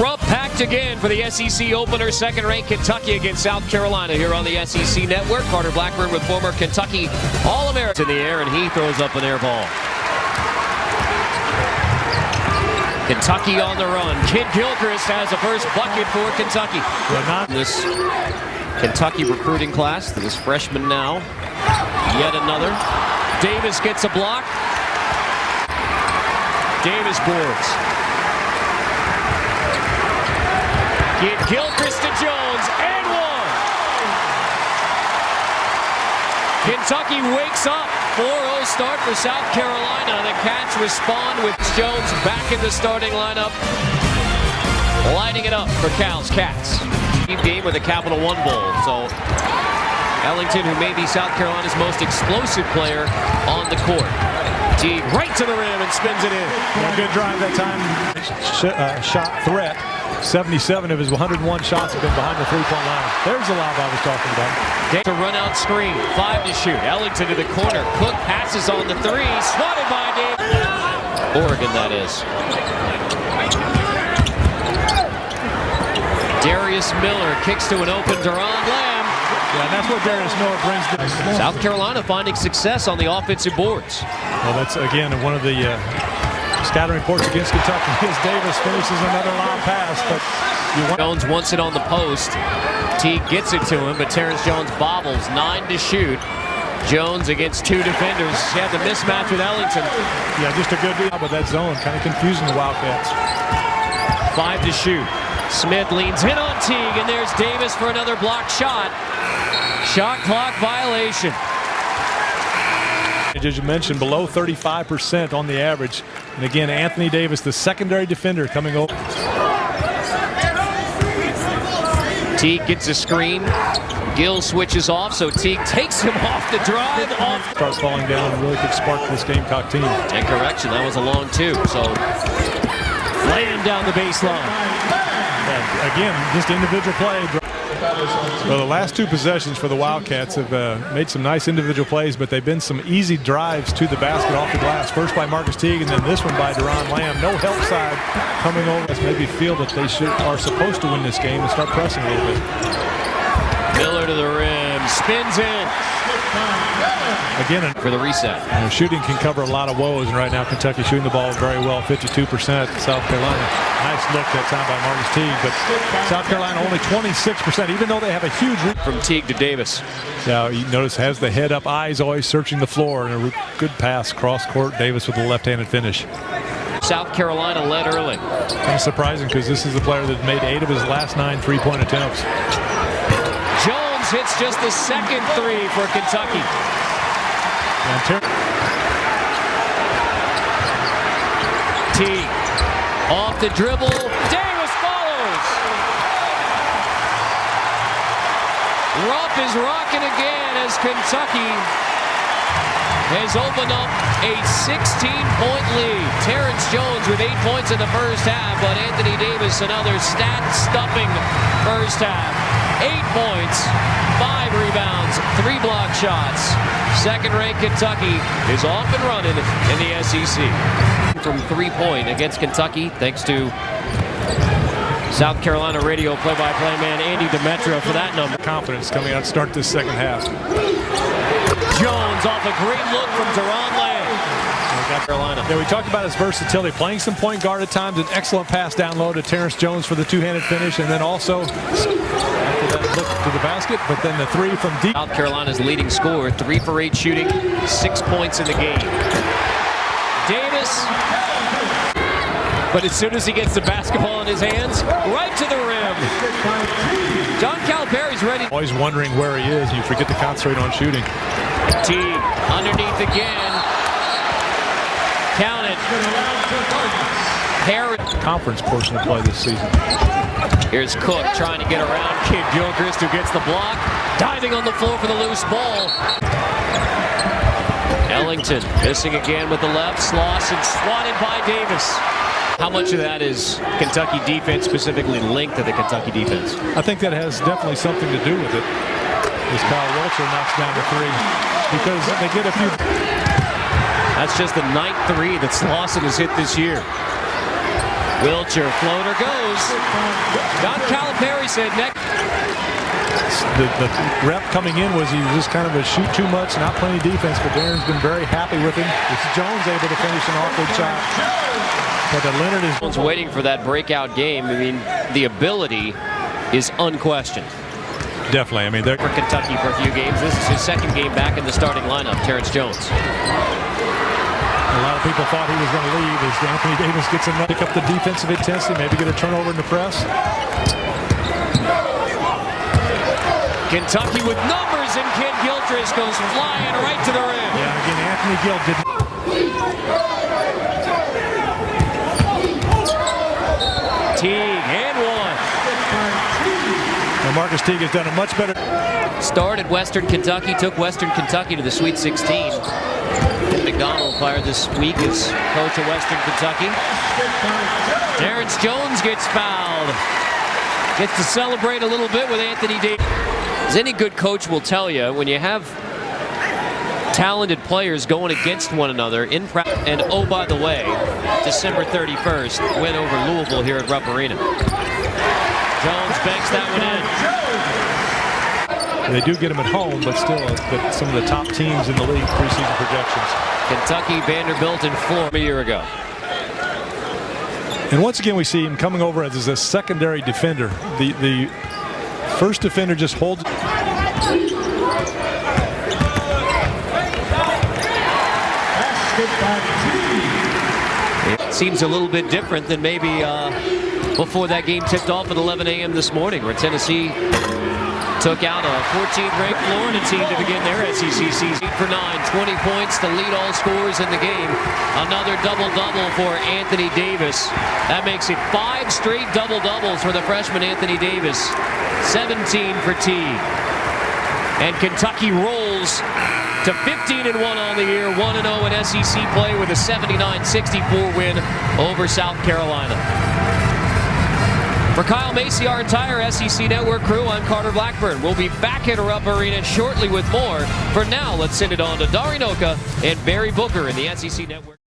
Rupp packed again for the SEC opener. Second-ranked Kentucky against South Carolina here on the SEC Network. Carter Blackburn with former Kentucky All-American in the air, and he throws up an air ball. Kentucky on the run. Kidd-Gilchrist has the first bucket for Kentucky. This Kentucky recruiting class that is freshman now. Yet another. Davis gets a block. Davis boards. Kidd-Gilchrist to Jones, and one. Kentucky wakes up. 4-0 start for South Carolina. The Cats respond with Jones back in the starting lineup. Lighting it up for Cal's Cats. Game with the Capital One Bowl. So Ellington, who may be South Carolina's most explosive player on the court. Teague right to the rim and spins it in. A good drive that time. Shot threat. 77 of his 101 shots have been behind the three-point line. There's the lob I was talking about. To run out screen, 5 to shoot. Ellington to the corner. Cook passes on the three. Swatted by Dave. Oregon, that is. Darius Miller kicks to an open Deron Lamb. Yeah, that's what Darius Miller brings to South Carolina finding success on the offensive boards. Well, that's, again, one of the scattering reports against Kentucky as Davis finishes another long pass. But Jones wants it on the post. Teague gets it to him, but Terrence Jones bobbles. 9 to shoot. Jones against 2 defenders. He had the mismatch with Ellington. Yeah, just a good job with that zone. Kind of confusing the Wildcats. 5 to shoot. Smith leans in on Teague, and there's Davis for another blocked shot. Shot clock violation. As you mentioned, below 35% on the average. And again, Anthony Davis, the secondary defender, coming over. Teague gets a screen. Gill switches off, so Teague takes him off the drive. Starts falling down and really could spark this Gamecock team. And correction, that was a long two. So laying down the baseline. And again, just individual play. Well, the last 2 possessions for the Wildcats have made some nice individual plays, but they've been some easy drives to the basket off the glass. First by Marcus Teague, and then this one by Deron Lamb. No help side coming over. Let's maybe feel that they are supposed to win this game and start pressing a little bit. Miller to the rim, spins in. Again, for the reset. Shooting can cover a lot of woes, and right now Kentucky shooting the ball very well, 52%. South Carolina, nice look that time by Marcus Teague, but South Carolina only 26%, even though they have a huge from Teague to Davis. Yeah, you notice has the head up, eyes always searching the floor, and a good pass cross court. Davis with a left-handed finish. South Carolina led early. Kind of surprising because this is the player that made 8 of his last 9 three-point attempts. Jones hits just the second 3 for Kentucky. Teague off the dribble. Davis follows. Rupp is rocking again as Kentucky has opened up a 16-point lead. Terrence Jones with 8 points in the first half, but Anthony Davis another stat-stuffing first half. 8 points, 5 rebounds, 3 block shots. Second-ranked Kentucky is off and running in the SEC. From 3-point against Kentucky, thanks to South Carolina radio play-by-play man Andy Demetra for that number. Confidence coming out to start this second half. Jones off a great look from Deron Lamb. Carolina. Yeah, we talked about his versatility, playing some point guard at times, an excellent pass down low to Terrence Jones for the 2-handed finish, and then also after that look to the basket, but then the 3 from deep. South Carolina's leading scorer, 3 for 8 shooting, 6 points in the game. Davis, but as soon as he gets the basketball in his hands, right to the rim. John Calipari's ready. Always wondering where he is. You forget to concentrate on shooting. Teague underneath again. Count it. Harris. Conference portion of play this season. Here's Cook trying to get around Kidd-Gilchrist, who gets the block. Diving on the floor for the loose ball. Ellington missing again with the left. Slauson swatted by Davis. How much of that is Kentucky defense specifically linked to the Kentucky defense? I think that has definitely something to do with it. As Kyle Welcher knocks down the 3. Because they get a few. That's just the 9th 3 that Slauson has hit this year. Wilcher, floater goes. Don Calipari said next. The rep coming in was he was just kind of a shoot too much, not playing defense, but Darren's been very happy with him. It's Jones able to finish an awkward shot. But Leonard is waiting for that breakout game. I mean, the ability is unquestioned. Definitely. I mean, they're for Kentucky for a few games. This is his second game back in the starting lineup, Terrence Jones. A lot of people thought he was going to leave as Anthony Davis gets enough to pick up the defensive intensity, maybe get a turnover in the press. Kentucky with numbers, and Kidd-Gilchrist goes flying right to the rim. Yeah, again, Anthony Gill didn't. Teague, and one. And Marcus Teague has done a much better. Started Western Kentucky, took Western Kentucky to the Sweet 16. McDonald fired this week as coach of Western Kentucky. Terrence Jones gets fouled. Gets to celebrate a little bit with Anthony Davis. As any good coach will tell you, when you have talented players going against one another in practice, and oh, by the way, December 31st, win over Louisville here at Rupp Arena. Jones banks that one in. They do get him at home, but still some of the top teams in the league preseason projections. Kentucky, Vanderbilt, and Florida a year ago. And once again, we see him coming over as a secondary defender. The first defender just holds. It seems a little bit different than maybe before that game tipped off at 11 a.m. this morning, where Tennessee took out a 14th-ranked Florida team to begin their SEC season. 8 for 9, 20 points to lead all scorers in the game. Another double-double for Anthony Davis. That makes it 5 straight double-doubles for the freshman Anthony Davis. 17 for Teague. And Kentucky rolls to 15-1 on the year, 1-0 in SEC play with a 79-64 win over South Carolina. For Kyle Macy, our entire SEC Network crew, I'm Carter Blackburn. We'll be back at Rupp Arena shortly with more. For now, let's send it on to Dari Noka and Barry Booker in the SEC Network.